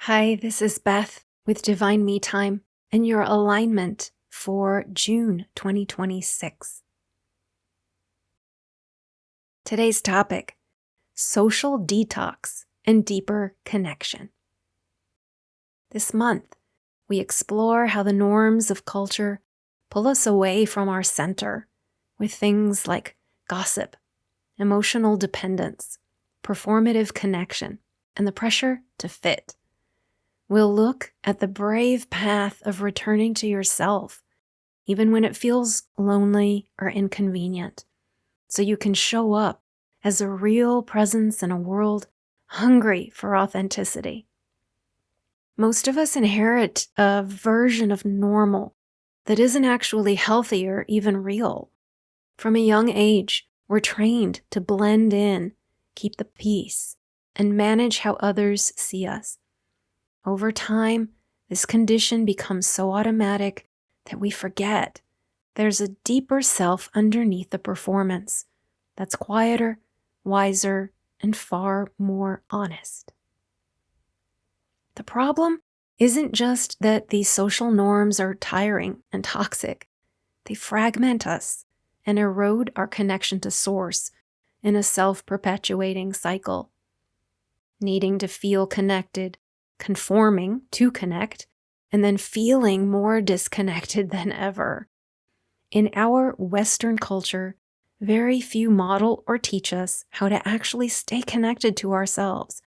Hi, this is Beth with Divine Me Time and your alignment for June 2026. Today's topic: social detox and deeper connection. This month, we explore how the norms of culture pull us away from our center with things like gossip, emotional dependence, performative connection, and the pressure to fit. We'll look at the brave path of returning to yourself, even when it feels lonely or inconvenient, so you can show up as a real presence in a world hungry for authenticity. Most of us inherit a version of normal that isn't actually healthy or even real. From a young age, we're trained to blend in, keep the peace, and manage how others see us. Over time, this condition becomes so automatic that we forget there's a deeper self underneath the performance that's quieter, wiser, and far more honest. The problem isn't just that these social norms are tiring and toxic. They fragment us and erode our connection to Source in a self-perpetuating cycle. Needing to feel connected, conforming to connect, and then feeling more disconnected than ever. In our Western culture, very few model or teach us how to actually stay connected to ourselves.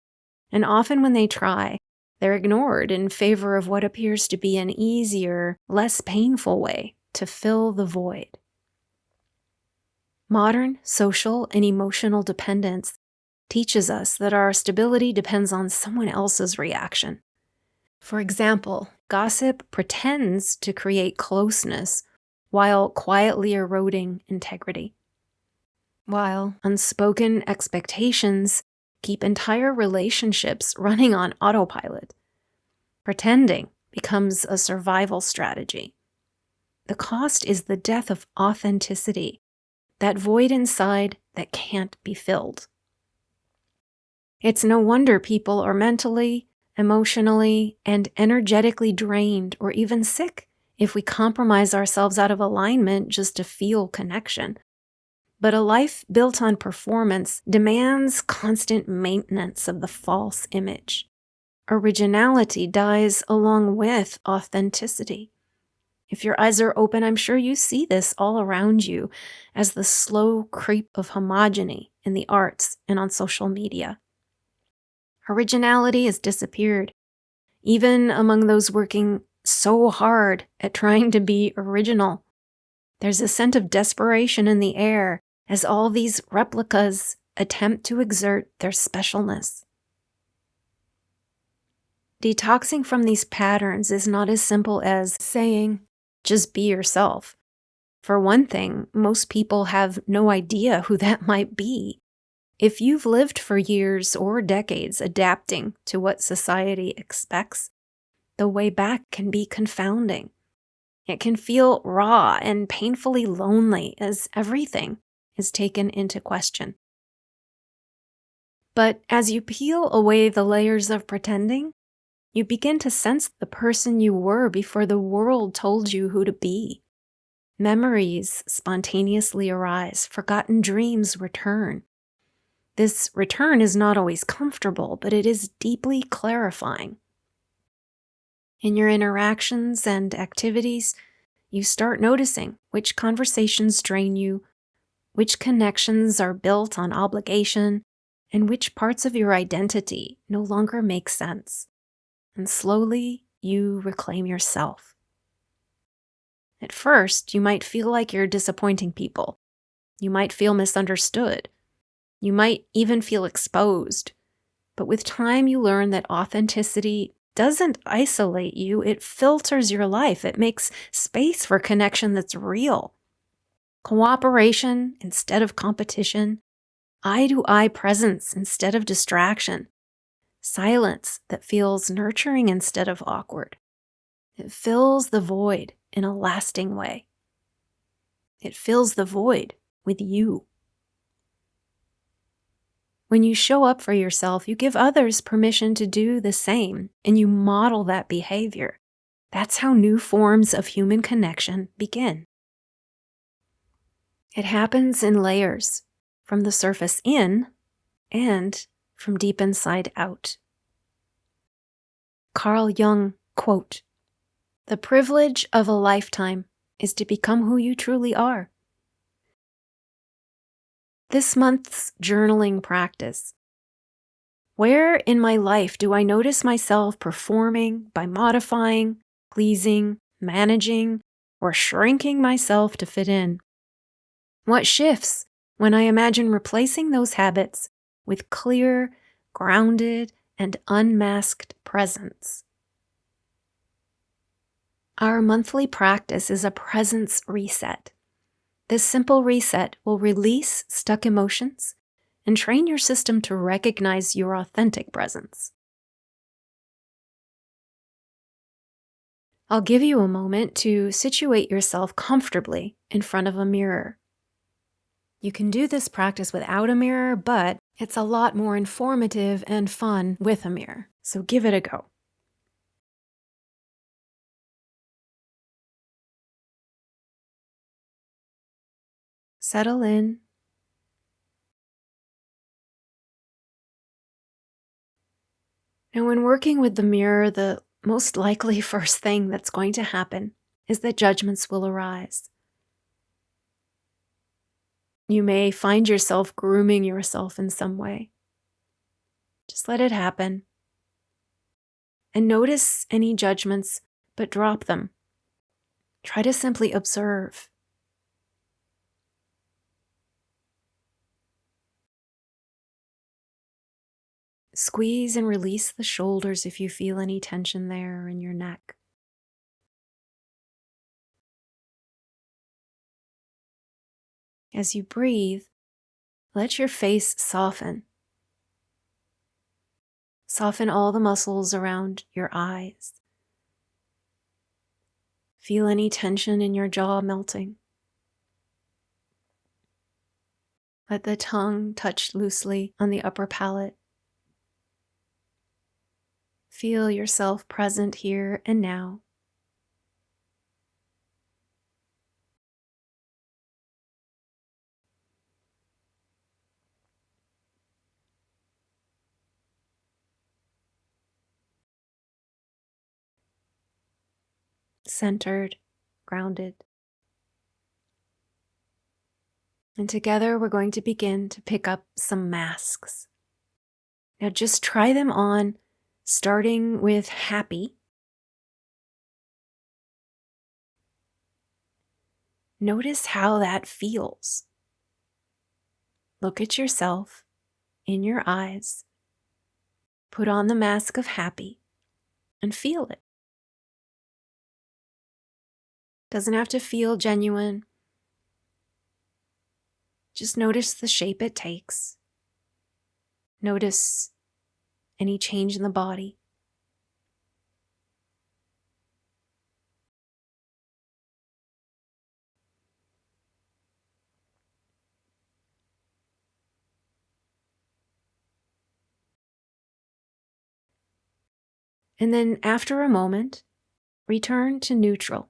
And often when they try, they're ignored in favor of what appears to be an easier, less painful way to fill the void. Modern social and emotional dependence teaches us that our stability depends on someone else's reaction. For example, gossip pretends to create closeness while quietly eroding integrity, while unspoken expectations keep entire relationships running on autopilot. Pretending becomes a survival strategy. The cost is the death of authenticity, that void inside that can't be filled. It's no wonder people are mentally, emotionally, and energetically drained or even sick if we compromise ourselves out of alignment just to feel connection. But a life built on performance demands constant maintenance of the false image. Originality dies along with authenticity. If your eyes are open, I'm sure you see this all around you as the slow creep of homogeny in the arts and on social media. Originality has disappeared, even among those working so hard at trying to be original. There's a scent of desperation in the air as all these replicas attempt to exert their specialness. Detoxing from these patterns is not as simple as saying, just be yourself. For one thing, most people have no idea who that might be. If you've lived for years or decades adapting to what society expects, the way back can be confounding. It can feel raw and painfully lonely as everything is taken into question. But as you peel away the layers of pretending, you begin to sense the person you were before the world told you who to be. Memories spontaneously arise, forgotten dreams return. This return is not always comfortable, but it is deeply clarifying. In your interactions and activities, you start noticing which conversations drain you, which connections are built on obligation, and which parts of your identity no longer make sense. And slowly, you reclaim yourself. At first, you might feel like you're disappointing people. You might feel misunderstood. You might even feel exposed. But with time, you learn that authenticity doesn't isolate you. It filters your life. It makes space for connection that's real. Cooperation instead of competition. Eye-to-eye presence instead of distraction. Silence that feels nurturing instead of awkward. It fills the void in a lasting way. It fills the void with you. When you show up for yourself, you give others permission to do the same, and you model that behavior. That's how new forms of human connection begin. It happens in layers, from the surface in and from deep inside out. Carl Jung, quote, "The privilege of a lifetime is to become who you truly are." This month's journaling practice. Where in my life do I notice myself performing by modifying, pleasing, managing, or shrinking myself to fit in? What shifts when I imagine replacing those habits with clear, grounded, and unmasked presence? Our monthly practice is a presence reset. This simple reset will release stuck emotions and train your system to recognize your authentic presence. I'll give you a moment to situate yourself comfortably in front of a mirror. You can do this practice without a mirror, but it's a lot more informative and fun with a mirror, so give it a go. Settle in. And when working with the mirror, the most likely first thing that's going to happen is that judgments will arise. You may find yourself grooming yourself in some way. Just let it happen. And notice any judgments, but drop them. Try to simply observe. Squeeze and release the shoulders if you feel any tension there in your neck. As you breathe, let your face soften. Soften all the muscles around your eyes. Feel any tension in your jaw melting. Let the tongue touch loosely on the upper palate. Feel yourself present here and now. Centered, grounded. And together we're going to begin to pick up some masks. Now just try them on, starting with happy. Notice how that feels. Look at yourself in your eyes. Put on the mask of happy and feel it. Doesn't have to feel genuine. Just notice the shape it takes. Notice any change in the body. And then after a moment, return to neutral.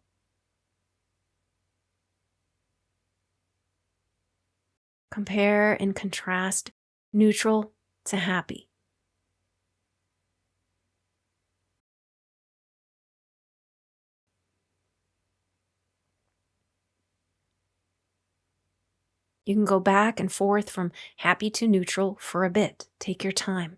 Compare and contrast neutral to happy. You can go back and forth from happy to neutral for a bit. Take your time.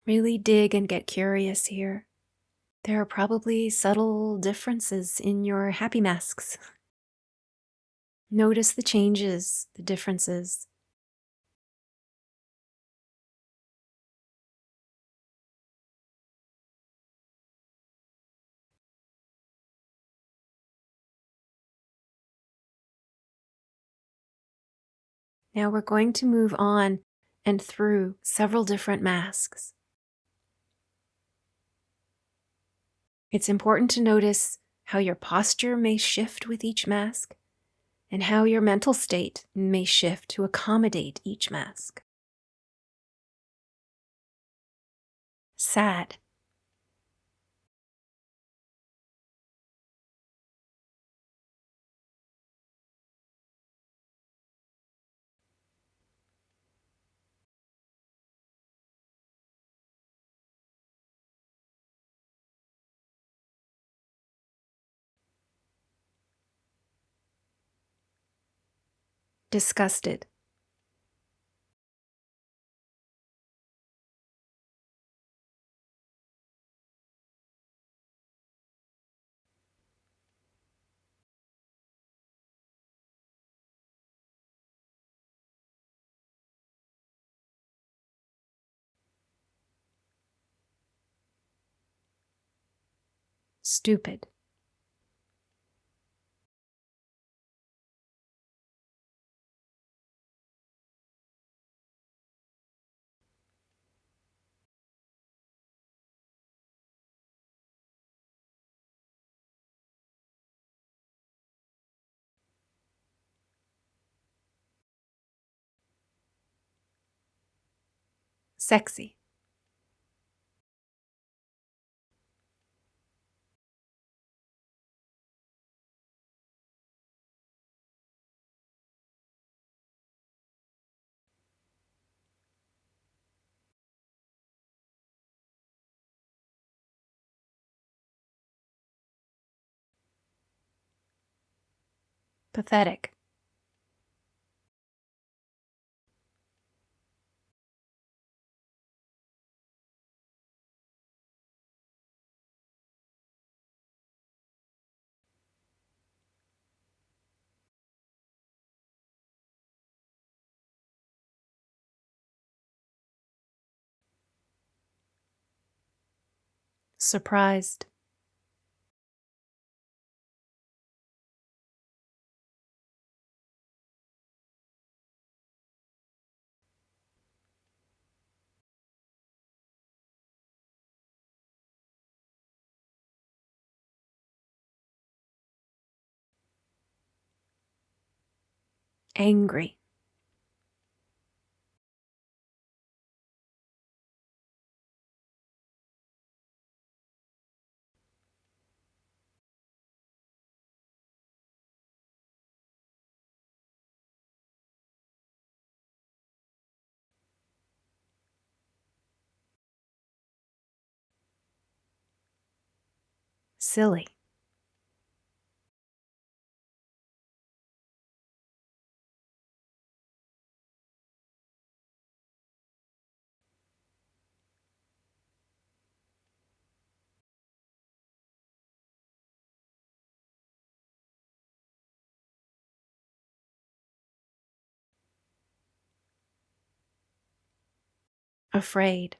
Really dig and get curious here. There are probably subtle differences in your happy masks. Notice the changes, the differences. Now we're going to move on and through several different masks. It's important to notice how your posture may shift with each mask, and how your mental state may shift to accommodate each mask. Sad. Disgusted. Stupid. Sexy. Pathetic. Surprised. Angry. Silly. Afraid.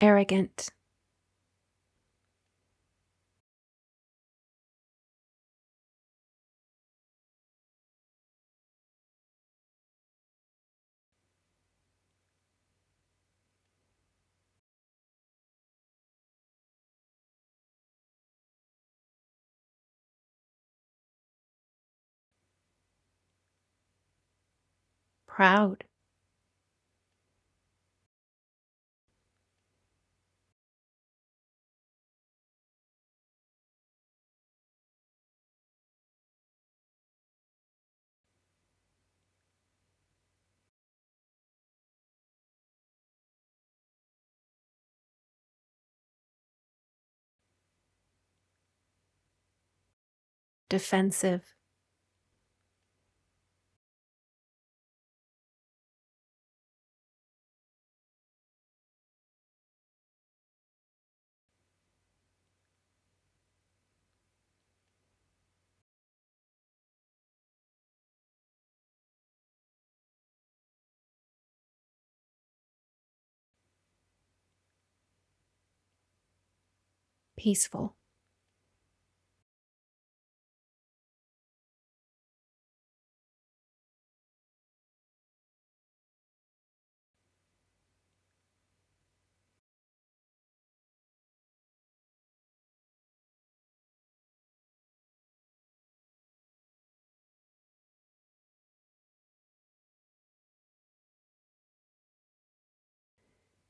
Arrogant. Proud. Defensive. peaceful.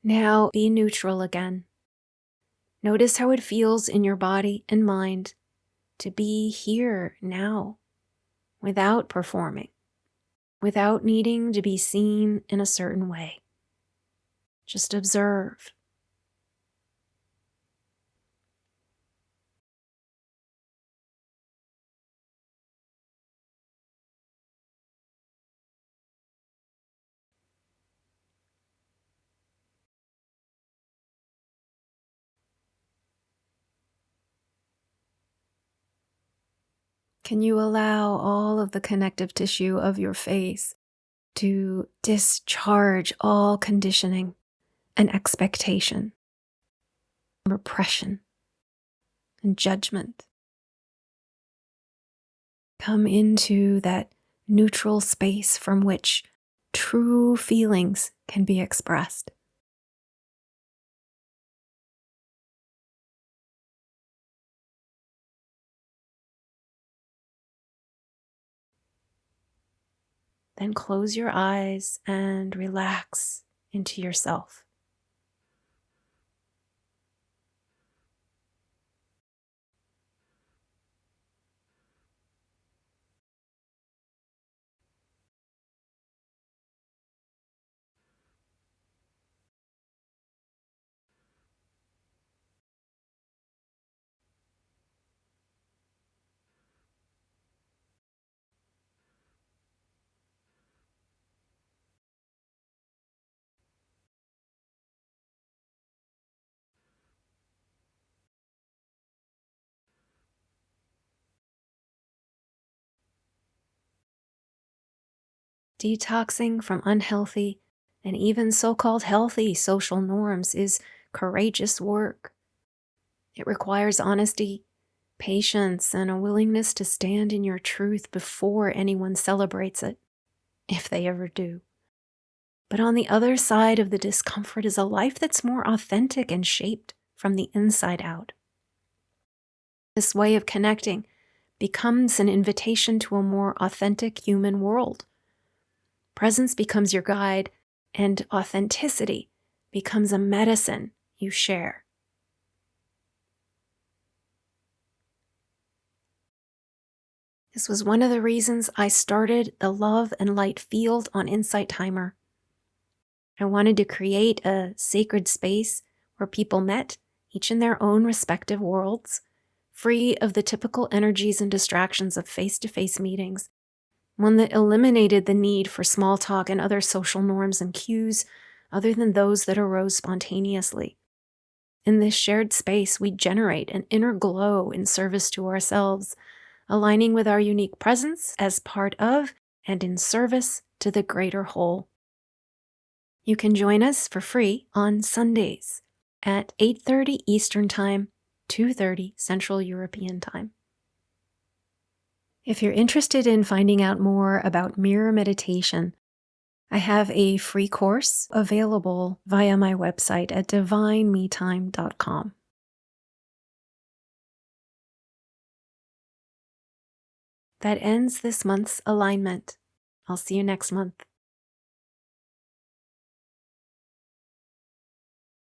Now be neutral again. Notice how it feels in your body and mind to be here now, without performing, without needing to be seen in a certain way. Just observe. Can you allow all of the connective tissue of your face to discharge all conditioning and expectation, repression, and judgment? Come into that neutral space from which true feelings can be expressed. Then close your eyes and relax into yourself. Detoxing from unhealthy and even so-called healthy social norms is courageous work. It requires honesty, patience, and a willingness to stand in your truth before anyone celebrates it, if they ever do. But on the other side of the discomfort is a life that's more authentic and shaped from the inside out. This way of connecting becomes an invitation to a more authentic human world. Presence becomes your guide, and authenticity becomes a medicine you share. This was one of the reasons I started the Love and Light field on Insight Timer. I wanted to create a sacred space where people met, each in their own respective worlds, free of the typical energies and distractions of face-to-face meetings, one that eliminated the need for small talk and other social norms and cues other than those that arose spontaneously. In this shared space, we generate an inner glow in service to ourselves, aligning with our unique presence as part of and in service to the greater whole. You can join us for free on Sundays at 8:30 Eastern Time, 2:30 Central European Time. If you're interested in finding out more about mirror meditation, I have a free course available via my website at divinemetime.com. That ends this month's alignment. I'll see you next month.